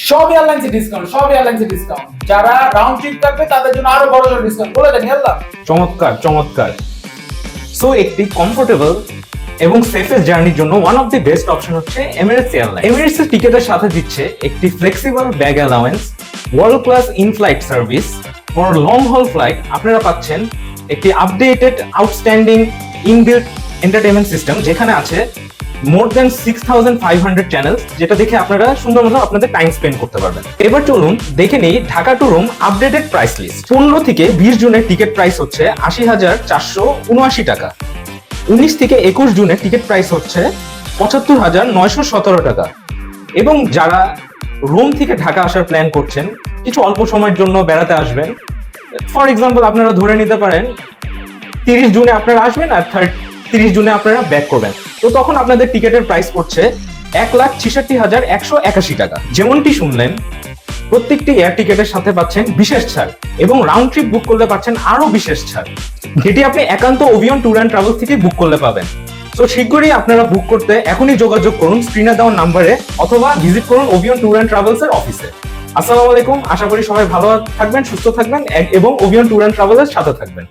সব এয়ারলাইন্সে ডিসকাউন্ট, যারা round trip থাকবে তাদের জন্য আরো বড় সড় ডিসকাউন্ট বলে দেন। আল্লাহ চমৎকার চমৎকার। সো একটি কমফোর্টেবল এবং সেফেস্ট জার্নির জন্য one of the best option হচ্ছে এমিরেটস এয়ারলাইন। এমিরেটস এর টিকেটের সাথে দিচ্ছে একটি flexible bag allowance, world class in flight service. For long হল ফ্লাইট আপনারা পাচ্ছেন একটি updated outstanding inbuilt entertainment system, যেখানে আছে মোর দেন 6500 চ্যানেলস, যেটা দেখে আপনারা সুন্দর মতো আপনাদের টাইম স্পেন্ড করতে পারবেন। এবার চলুন দেখে নেই Dhaka to Rome updated price list. 15 থেকে 20 জুনের টিকিট প্রাইস হচ্ছে 80,479 টাকা। 19 থেকে 21 জুনের টিকিট প্রাইস হচ্ছে 75,917 টাকা। এবং যারা রোম থেকে ঢাকা আসার প্ল্যান করছেন, কিছু অল্প সময়ের জন্য বেড়াতে আসবেন, ফর এক্সাম্পল আপনারা ধরে নিতে পারেন 30 জুনে আপনারা আসবেন আর 30 জুনে আপনারা ব্যাক করবেন, তো তখন আপনাদের টিকিটের প্রাইস পড়ছে 1,66,181 টাকা। যেমনটি শুনলেন, প্রত্যেকটি এয়ার টিকেটের সাথে পাচ্ছেন বিশেষ ছাড় এবং রাউন্ড ট্রিপ বুক করলে পাচ্ছেন আরো বিশেষ ছাড়, যেটি আপনি একান্ত ওভিয়ন ট্যুর অ্যান্ড ট্রাভেলস থেকে বুক করলে পাবেন। তো শীঘ্রই আপনারা বুক করতে এখনই যোগাযোগ করুন স্ক্রিনে দেওয়া নাম্বারে, অথবা ভিজিট করুন ওভিয়ন ট্যুর অ্যান্ড ট্রাভেলস এর অফিসে। আসসালামু আলাইকুম, আশা করি সবাই ভালো থাকবেন, সুস্থ থাকবেন এবং ওভিয়ন ট্যুর অ্যান্ড ট্রাভেলস এর সাথে থাকবেন।